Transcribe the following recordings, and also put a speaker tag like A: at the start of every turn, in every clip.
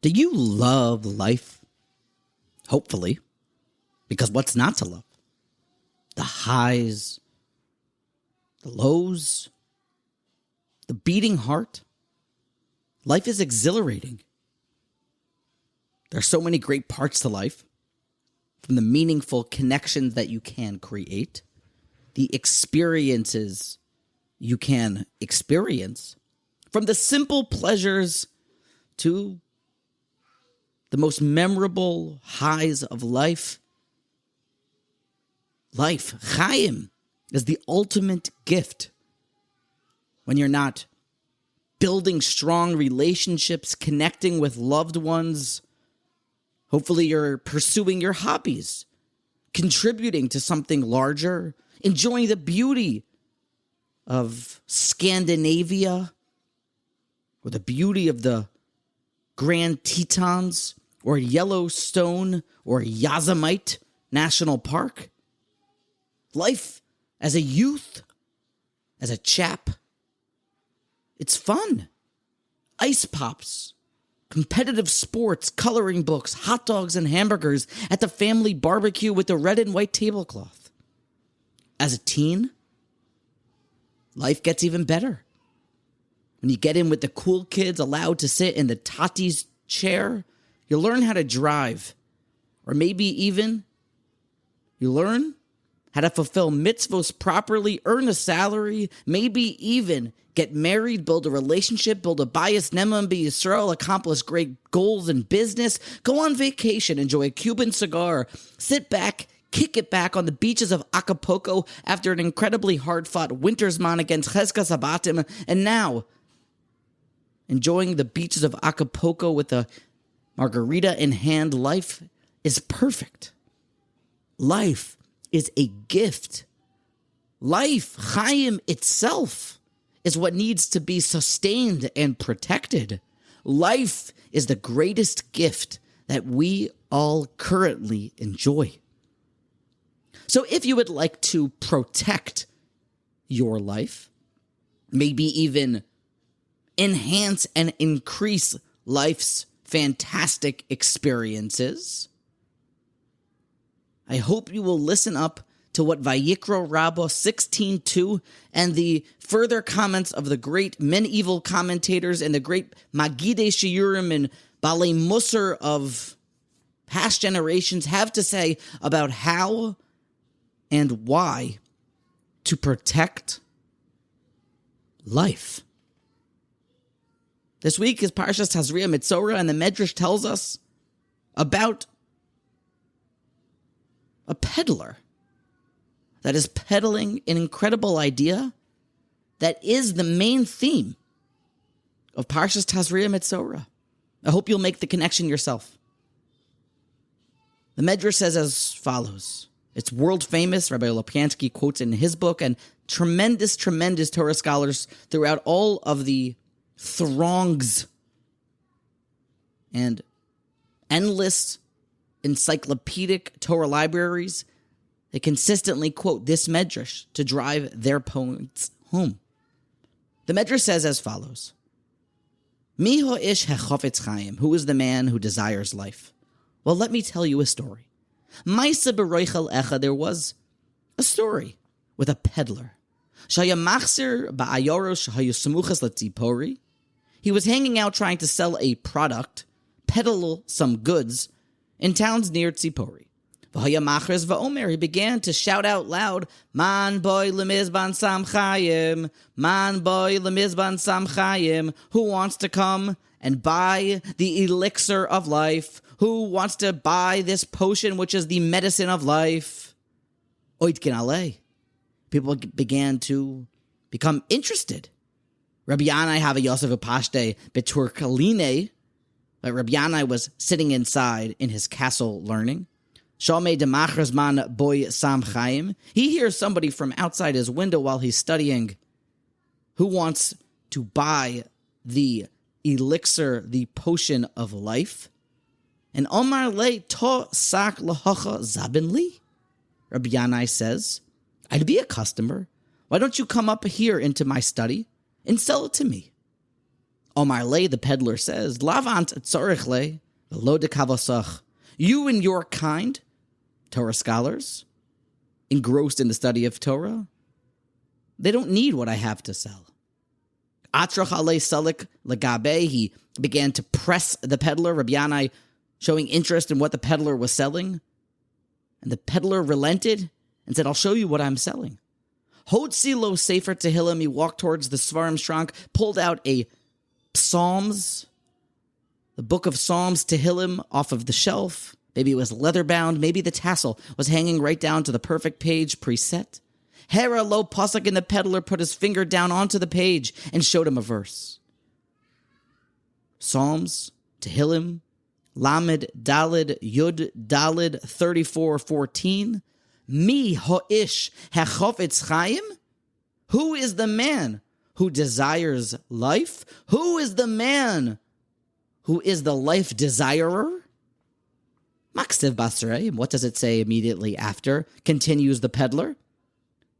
A: Do you love life? Hopefully. Because what's not to love? The highs, the lows, the beating heart. Life is exhilarating. There are so many great parts to life. From the meaningful connections that you can create, the experiences you can experience, from the simple pleasures to the most memorable highs of life. Life, Chaim, is the ultimate gift. When you're not building strong relationships, connecting with loved ones, hopefully you're pursuing your hobbies, contributing to something larger, enjoying the beauty of Scandinavia, or the beauty of the Grand Tetons, or Yellowstone, or Yosemite National Park. Life as a youth, as a chap, it's fun. Ice pops, competitive sports, coloring books, hot dogs and hamburgers at the family barbecue with the red and white tablecloth. As a teen, life gets even better. When you get in with the cool kids allowed to sit in the Tati's chair, you learn how to drive. Or maybe even you learn how to fulfill mitzvos properly, earn a salary, maybe even get married, build a relationship, build a bias, Neman be Yisrael, accomplish great goals in business, go on vacation, enjoy a Cuban cigar, sit back, kick it back on the beaches of Acapulco after an incredibly hard-fought Wintersman against Cheskas Abatim, and now enjoying the beaches of Acapulco with a margarita in hand. Life is perfect. Life is a gift. Life, Chaim itself, is what needs to be sustained and protected. Life is the greatest gift that we all currently enjoy. So if you would like to protect your life, maybe even enhance and increase life's fantastic experiences, I hope you will listen up to what Vayikra Rabbah 16:2 and the further comments of the great medieval commentators and the great Magidei Shiurim and Balei Musar of past generations have to say about how and why to protect life. This week is Parshat Tazria Metzorah, and the Midrash tells us about a peddler that is peddling an incredible idea that is the main theme of Parshat Tazria Metzorah. I hope you'll make the connection yourself. The Midrash says as follows. It's world famous. Rabbi Lopiansky quotes in his book, and tremendous Torah scholars throughout all of the throngs and endless encyclopedic Torah libraries, they consistently quote this Midrash to drive their points home. The Midrash says as follows. Miho ish hechofetz chaim, who is the man who desires life? Well, let me tell you a story. Maisa b'roichel echa, there was a story with a peddler. Shaya machzir ba'ayoros shahayu samuchas letzipori. He was hanging out trying to sell a product, peddle some goods, in towns near Tzipori. V'haya machres va'omer, he began to shout out loud, Man boy lemizban sam chayim, Man boy lemizban sam chayim, who wants to come and buy the elixir of life? Who wants to buy this potion, which is the medicine of life? Oitkin alei. People began to become interested. Rabbi Yanai have a Yosef Upashte beturkaline. Rabbi Yanai was sitting inside in his castle learning. Shalmei demachrazman boy sam chaim. He hears somebody from outside his window while he's studying who wants to buy the elixir, the potion of life. And Omar le to sak lahacha zabin li. Rabbi Yanai says, I'd be a customer. Why don't you come up here into my study and sell it to me? Omar Le, the peddler, says, Lavant tzorich le, v'lo dekavosach. You and your kind, Torah scholars, engrossed in the study of Torah, they don't need what I have to sell. Atrach ale salik legabe, he began to press the peddler, Rabbi Yanai showing interest in what the peddler was selling. And the peddler relented and said, I'll show you what I'm selling. Hotzi lo Sefer Tehillim, he walked towards the Svarim Shrank, pulled out a Psalms, the book of Psalms, Tehillim, off of the shelf. Maybe it was leather bound, maybe the tassel was hanging right down to the perfect page preset. Hera lo pasuk, and the peddler put his finger down onto the page and showed him a verse. Psalms, Tehillim, Lamed Dalid Yud Dalid 34:14. Mi ho'ish hachofetz chaim. Who is the man who desires life? Who is the man who is the life desirer? Maksiv basrei. What does it say immediately after? Continues the peddler.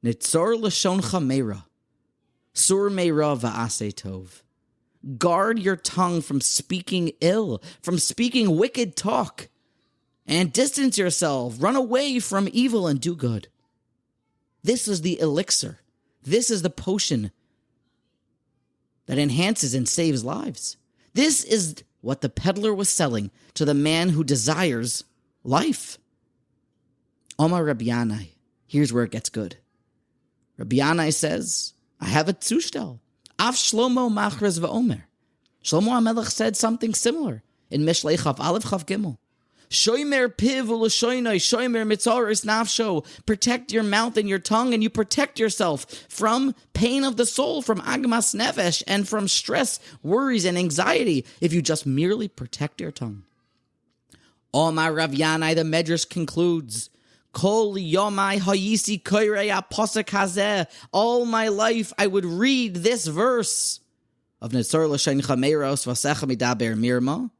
A: Nitzor l'shoncha meira, sur meira va'aseh tov. Guard your tongue from speaking ill, from speaking wicked talk, and distance yourself. Run away from evil and do good. This is the elixir. This is the potion that enhances and saves lives. This is what the peddler was selling to the man who desires life. Omar Rabbi Yanai. Here's where it gets good. Rabbi Yanai says, I have a tzushtel. Af Shlomo machres v'omer. Shlomo HaMelech said something similar in Mishlei Chaf Aleph Chaf Gimel. Shoimer piv u'l'shoinoi, shoimer mitzoris nafsho. Protect your mouth and your tongue, and you protect yourself from pain of the soul, from agmas nefesh, and from stress, worries, and anxiety if you just merely protect your tongue. Omar Rav Yanai, the Midrash concludes, Kol yomai hayisi koirei apasek hazeh. All my life I would read this verse of Netzor l'shein chameros v'asecha midaber mirma.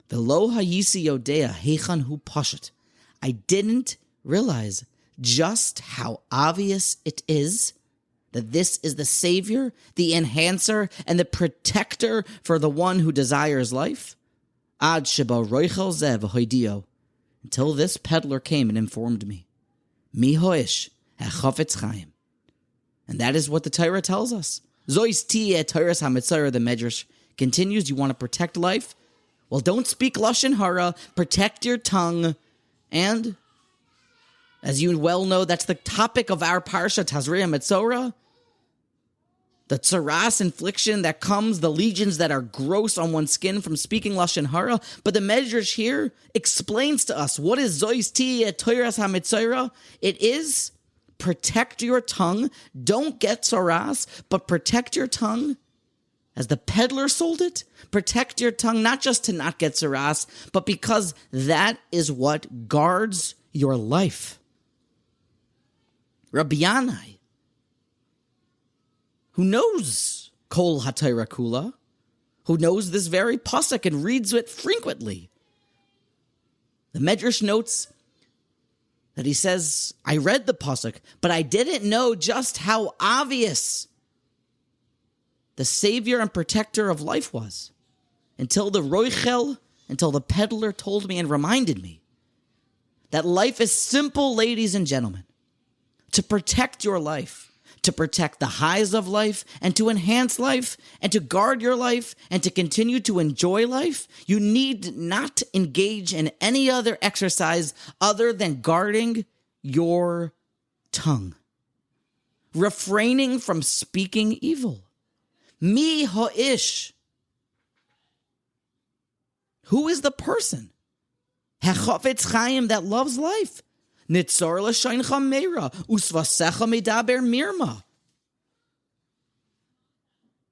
A: V'lo hayisi yodea heichan hu pashat. I didn't realize just how obvious it is that this is the savior, the enhancer, and the protector for the one who desires life. Ad sheba roichel zeh v'hoidio. Until this peddler came and informed me. Mi hoish hachofetz chaim. And that is what the Torah tells us. Zois tiyeh Torahs HaMetzorah, the Midrash continues. You want to protect life? Well, don't speak lashon hara. Protect your tongue. And, as you well know, that's the topic of our Parshat Tazria Metzorah. The tzaras infliction that comes, the legions that are gross on one's skin from speaking lashon hara. But the Midrash here explains to us what is zois tiyeh Torahs HaMetzorah. It is protect your tongue. Don't get tzaras, but protect your tongue. As the peddler sold it, protect your tongue, not just to not get tzaras, but because that is what guards your life. Rabbi Yanai, who knows Kol HaTorah Kula, who knows this very pasuk and reads it frequently. The Midrash notes that he says, I read the pasuk, but I didn't know just how obvious the savior and protector of life was until the peddler told me and reminded me that life is simple, ladies and gentlemen. To protect your life, to protect the highs of life, and to enhance life, and to guard your life, and to continue to enjoy life, you need not engage in any other exercise other than guarding your tongue, refraining from speaking evil. Mi ho'ish. Who is the person? Hechofetz chaim, that loves life. Nitzor l'shein chameira, usvasecha medaber mirma.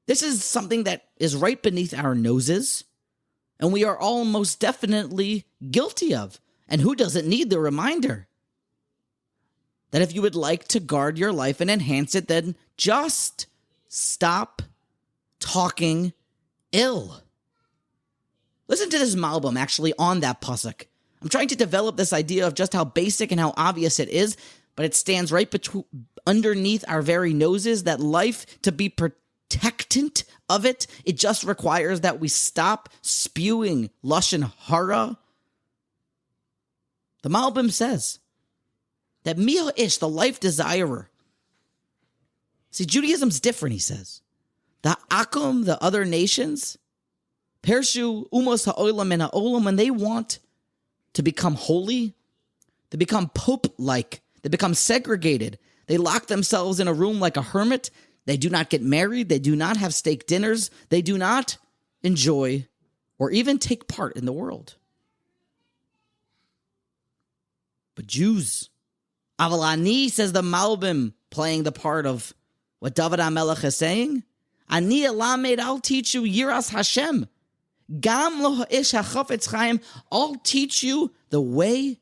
A: This is something that is right beneath our noses, and we are all most definitely guilty of. And who doesn't need the reminder that if you would like to guard your life and enhance it, then just stop talking ill. Listen to this Malbim actually on that pasuk. I'm trying to develop this idea of just how basic and how obvious it is, but it stands right underneath our very noses, that life to be protectant of it. It just requires that we stop spewing lashon hara. The Malbim says that Miha Ish, the life desirer. See, Judaism's different, he says. The Akum, the other nations, Pershu, Umos ha'olam and ha'olam, when they want to become holy, they become pope-like, they become segregated, they lock themselves in a room like a hermit, they do not get married, they do not have steak dinners, they do not enjoy or even take part in the world. But Jews, Avalani, says the Malbim, playing the part of what David HaMelech is saying, Ani elamed, I'll teach you Yiras Hashem. Gam lo ha'ish hachafetz chaim, I'll teach you the way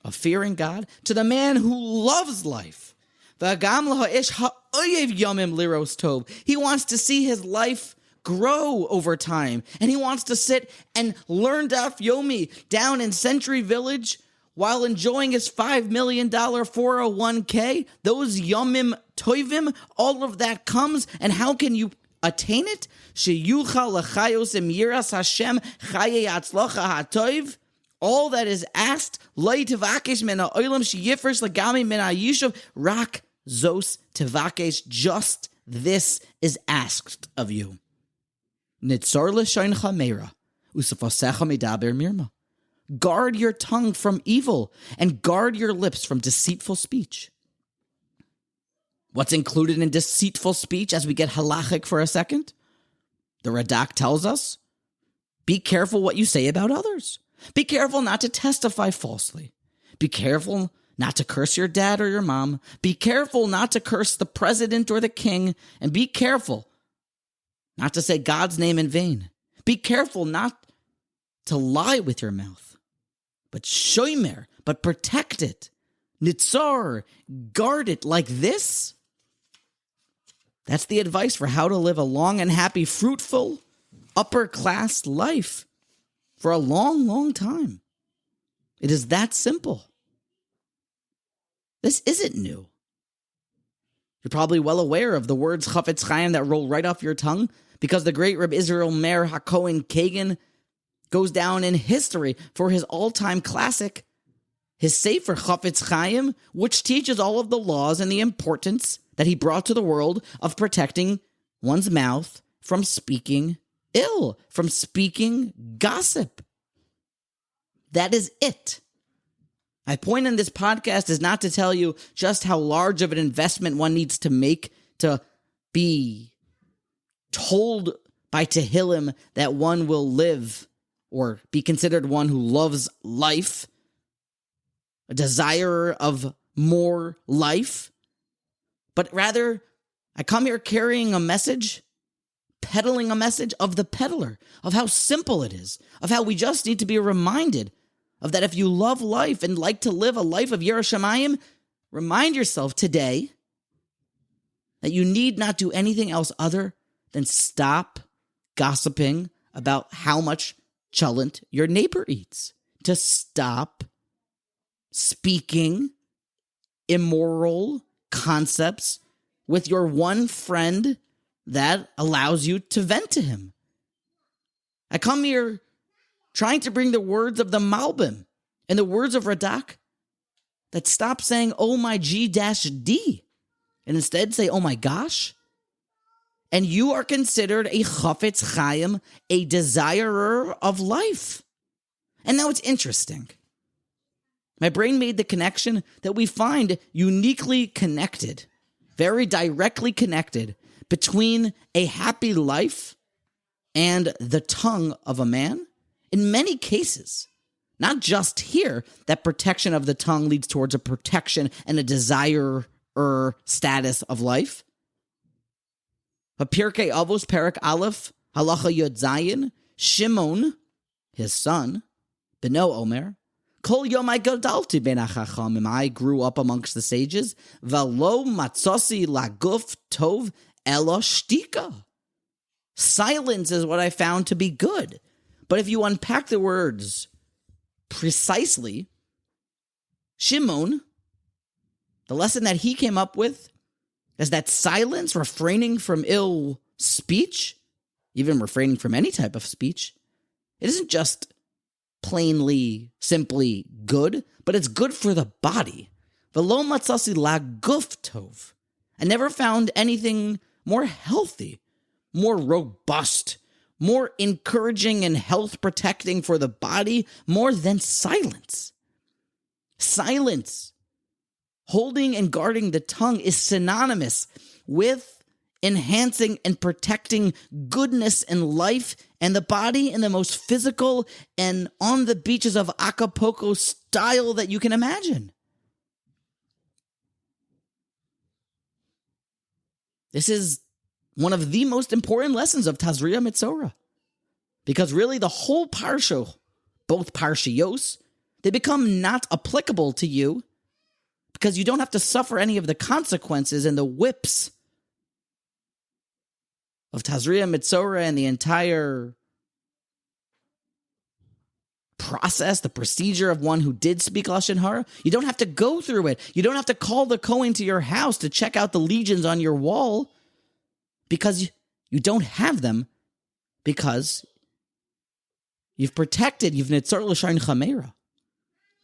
A: of fearing God to the man who loves life. V'gam lo ha'ish ha'oyev yomim liros tov. He wants to see his life grow over time, and he wants to sit and learn Daf Yomi down in Century Village while enjoying his $5 million 401k. Those yomim toivim, all of that comes, and how can you attain it? Sheyuchal lechayos im yiras Hashem chaye atzlocha hatoiv. All that is asked, loy tevakesh min ha'olam sheyifresh legami min ha'yishuv rak zos tevakesh. Just this is asked of you. Nitzor l'shoincha meira usafosecha medaber mirma. Guard your tongue from evil and guard your lips from deceitful speech. What's included in deceitful speech as we get halachic for a second? The Radak tells us, be careful what you say about others. Be careful not to testify falsely. Be careful not to curse your dad or your mom. Be careful not to curse the president or the king. And be careful not to say God's name in vain. Be careful not to lie with your mouth. But shomer, but protect it. Nitzar, guard it like this. That's the advice for how to live a long and happy, fruitful, upper-class life for a long, long time. It is that simple. This isn't new. You're probably well aware of the words Chafetz Chaim that roll right off your tongue because the great Reb Israel Meir HaKohen Kagan goes down in history for his all-time classic, his Savor Chafetz Chaim, which teaches all of the laws and the importance that he brought to the world of protecting one's mouth from speaking ill, from speaking gossip. That is it. My point in this podcast is not to tell you just how large of an investment one needs to make to be told by Tehillim that one will live or be considered one who loves life, a desirer of more life. But rather, I come here carrying a message, peddling a message of the peddler, of how simple it is, of how we just need to be reminded of that if you love life and like to live a life of Yiras Shamayim, remind yourself today that you need not do anything else other than stop gossiping about how much cholent your neighbor eats, to stop speaking immoral concepts with your one friend that allows you to vent to him. I come here trying to bring the words of the Malbim and the words of Radak that stop saying, oh my G-D, and instead say, oh my gosh. And you are considered a Chafetz Chaim, a desirer of life. And now it's interesting. My brain made the connection that we find uniquely connected, very directly connected, between a happy life and the tongue of a man. In many cases, not just here, that protection of the tongue leads towards a protection and a desirer status of life. But Pirkei Avos, Perek Aleph, Halacha Yod Zayin, Shimon, his son, Beno Omer, Kol Yomai Gadalti Ben HaChachamim, I grew up amongst the sages, Valo Matzosi Laguf Tov Elo Shtika. Silence is what I found to be good. But if you unpack the words precisely, Shimon, the lesson that he came up with is that silence, refraining from ill speech, even refraining from any type of speech, it isn't just plainly, simply good, but it's good for the body. V'lo matzasi laguf tov. I never found anything more healthy, more robust, more encouraging and health protecting for the body, more than silence. Silence, holding and guarding the tongue, is synonymous with enhancing and protecting goodness in life and the body in the most physical and on the beaches of Acapulco style that you can imagine. This is one of the most important lessons of Tazria Metzorah. Because really the whole parsha, both parshios, they become not applicable to you because you don't have to suffer any of the consequences and the whips of Tazria Metzorah and the entire process, the procedure of one who did speak Lashon Hara. You don't have to go through it. You don't have to call the Kohen to your house to check out the legions on your wall because you don't have them, because you've protected, you've Nitzar L'Shain Chamera.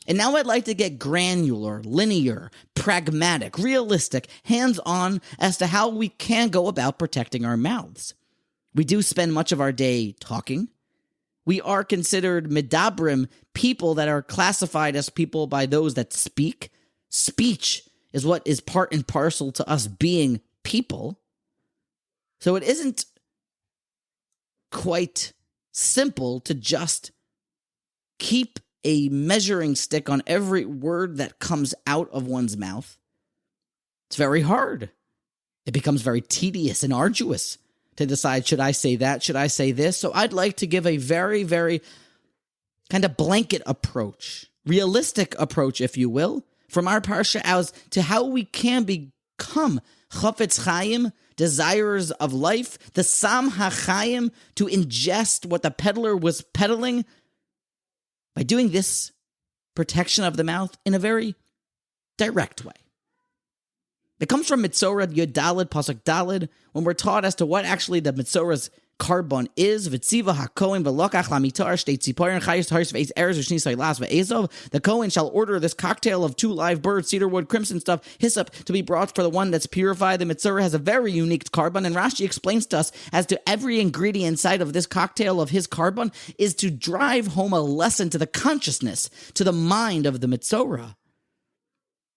A: And now I'd like to get granular, linear, pragmatic, realistic, hands-on as to how we can go about protecting our mouths. We do spend much of our day talking. We are considered medabrim, people that are classified as people by those that speak. Speech is what is part and parcel to us being people. So it isn't quite simple to just keep a measuring stick on every word that comes out of one's mouth. It's very hard. It becomes very tedious and arduous to decide, should I say that? Should I say this? So I'd like to give a very, very kind of blanket approach, realistic approach, if you will, from our parsha as to how we can become chafetz chaim, desirers of life, the sam hachayim, to ingest what the peddler was peddling, by doing this protection of the mouth in a very direct way. It comes from Metzorah Yud Daled, Pasuk Daled, when we're taught as to what actually the Metzorah's carbon is. V'tziva haKohen v'lokach lamitar shtei tziporin chayis taris v'eis eres v'shni saylas v'ezov. The Kohen shall order this cocktail of 2 live birds, cedar wood, crimson stuff, hyssop, to be brought for the one that's purified. The Metzorah has a very unique carbon, and Rashi explains to us as to every ingredient inside of this cocktail of his carbon is to drive home a lesson to the consciousness, to the mind of the Metzorah.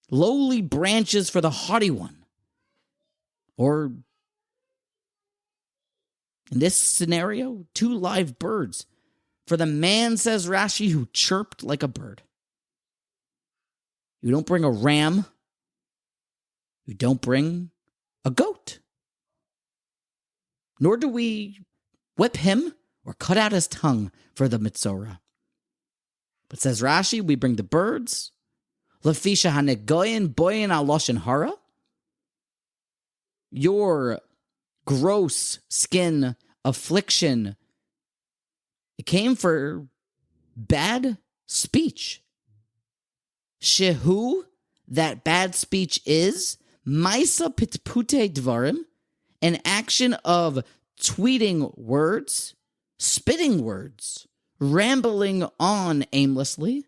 A: Lowly branches for the haughty one. Or, in this scenario, 2 live birds. For the man, says Rashi, who chirped like a bird. You don't bring a ram. You don't bring a goat. Nor do we whip him or cut out his tongue for the Metzorah. But says Rashi, we bring the birds. Lefisha hanegoyin boyin al lashon hara. Your gross skin affliction, it came for bad speech. Shehu, that bad speech is, maisa pitpute dvarim, an action of tweeting words, spitting words, rambling on aimlessly.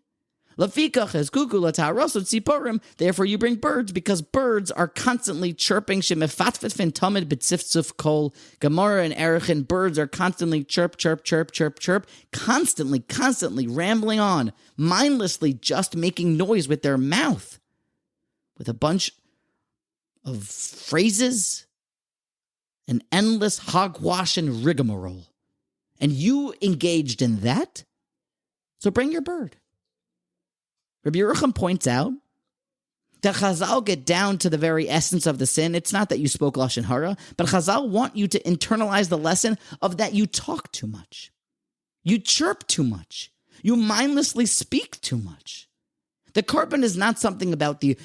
A: Lafikach es kukula ta'arosot tziporim. Therefore, you bring birds because birds are constantly chirping. Shemefatfet fin tamid b'tziftzuf kol. Gemara and Erechin, birds are constantly chirp, chirp, chirp, chirp, chirp, constantly rambling on, mindlessly just making noise with their mouth, with a bunch of phrases, an endless hogwash and rigmarole. And you engaged in that, so bring your bird. Rabbi Yerucham points out that Chazal get down to the very essence of the sin. It's not that you spoke Lashon Hara, but Chazal want you to internalize the lesson of that you talk too much. You chirp too much. You mindlessly speak too much. The carbon is not something about the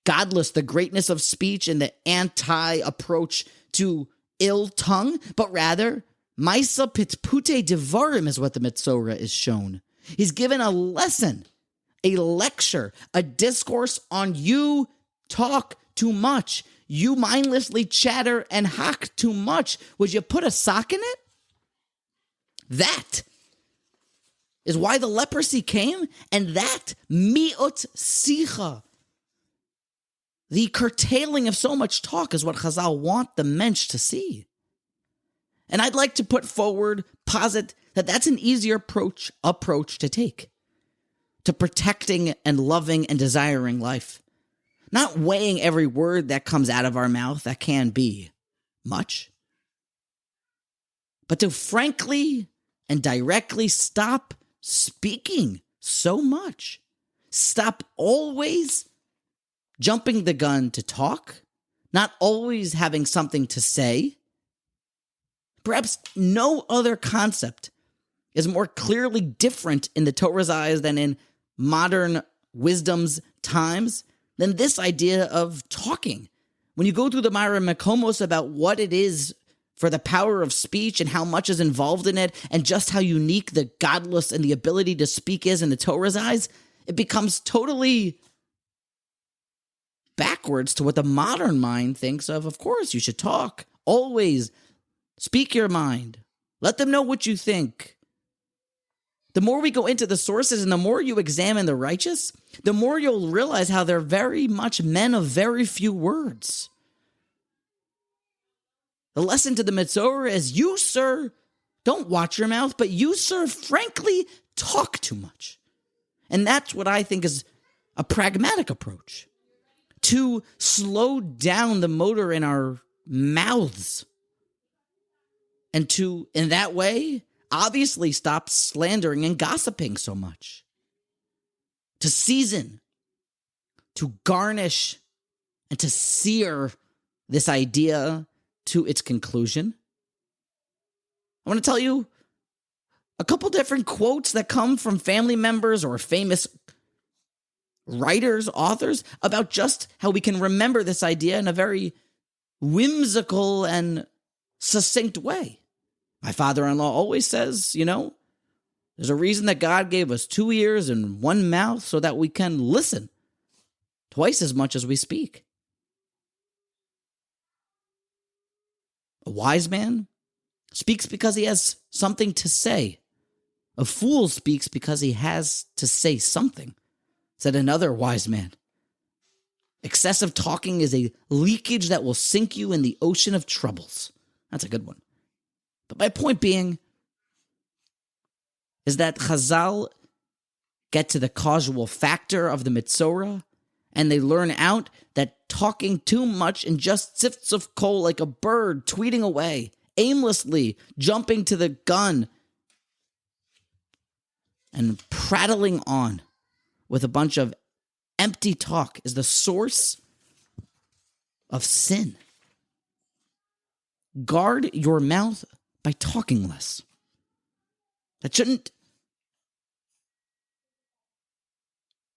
A: godless, the greatness of speech and the anti-approach to ill tongue, but rather, Maisa pitpute devarim is what the Metzorah is shown. He's given a lesson, a lecture, a discourse on you talk too much. you mindlessly chatter and hock too much. Would you put a sock in it? That is why the leprosy came, and that mi'ut sicha, the curtailing of so much talk, is what Chazal want the mensch to see. And I'd like to posit that that's an easier approach to take to protecting and loving and desiring life. Not weighing every word that comes out of our mouth, that can be much, but to frankly and directly stop speaking so much. Stop always jumping the gun to talk, not always having something to say. Perhaps no other concept is more clearly different in the Torah's eyes than in modern wisdom's times than this idea of talking. When you go through the Myra Mekomos about what it is for the power of speech and how much is involved in it and just how unique the godless and the ability to speak is in the Torah's eyes, it becomes totally backwards to what the modern mind thinks of. Of course, you should talk. Always speak your mind. Let them know what you think. The more we go into the sources and the more you examine the righteous, the more you'll realize how they're very much men of very few words. The lesson to the Metzorah is, you, sir, don't watch your mouth, but you, sir, frankly, talk too much. And that's what I think is a pragmatic approach. To slow down the motor in our mouths. And to, in that way, obviously stop slandering and gossiping so much. To season, to garnish, and to sear this idea to its conclusion. I want to tell you a couple different quotes that come from family members or famous writers, authors, about just how we can remember this idea in a very whimsical and succinct way. My father-in-law always says, there's a reason that God gave us 2 ears and 1 mouth so that we can listen twice as much as we speak. A wise man speaks because he has something to say. A fool speaks because he has to say something, said another wise man. Excessive talking is a leakage that will sink you in the ocean of troubles. That's a good one. But my point being is that Chazal get to the causal factor of the Metzorah, and they learn out that talking too much in just sifts of coal like a bird tweeting away, aimlessly jumping to the gun, and prattling on with a bunch of empty talk is the source of sin. Guard your mouth by talking less. That shouldn't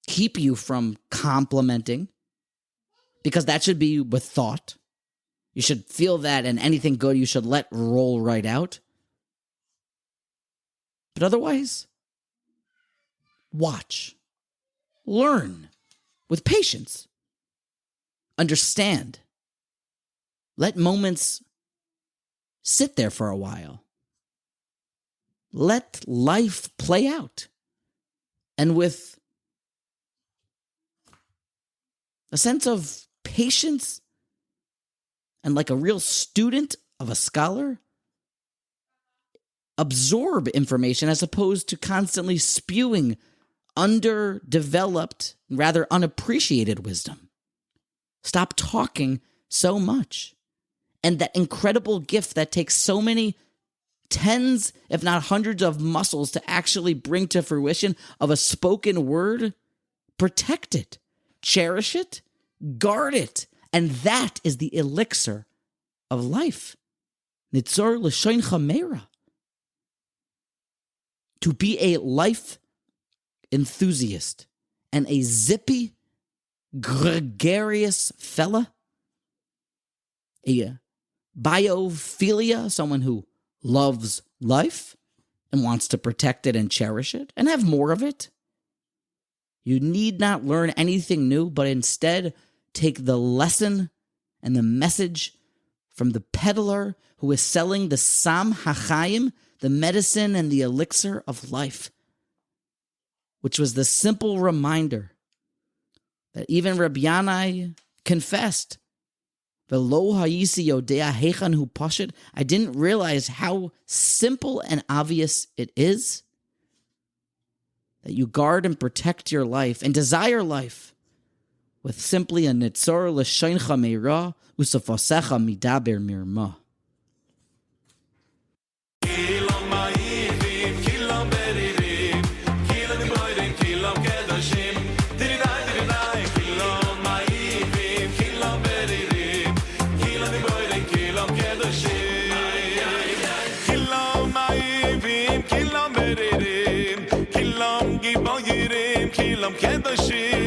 A: keep you from complimenting, because that should be with thought. You should feel that, and anything good you should let roll right out. But otherwise, watch, learn with patience, understand, let moments sit there for a while. Let life play out. And with a sense of patience and like a real student of a scholar, absorb information as opposed to constantly spewing underdeveloped, rather unappreciated wisdom. Stop talking so much. And that incredible gift that takes so many tens, if not hundreds of muscles to actually bring to fruition of a spoken word, protect it, cherish it, guard it. And that is the elixir of life. Nitzor l'shoin chamera. To be a life enthusiast and a zippy, gregarious fella, a biophilia, someone who loves life and wants to protect it and cherish it and have more of it. You need not learn anything new, but instead take the lesson and the message from the peddler who is selling the Sam HaChaim, the medicine and the elixir of life, which was the simple reminder that even Rabbi Yanai confessed, V'lo ha'isi yodea heichan hu pashut. I didn't realize how simple and obvious it is that you guard and protect your life and desire life with simply a nitzor l'shoincha meira usafasecha midaber mirma.
B: Kilam kedoshim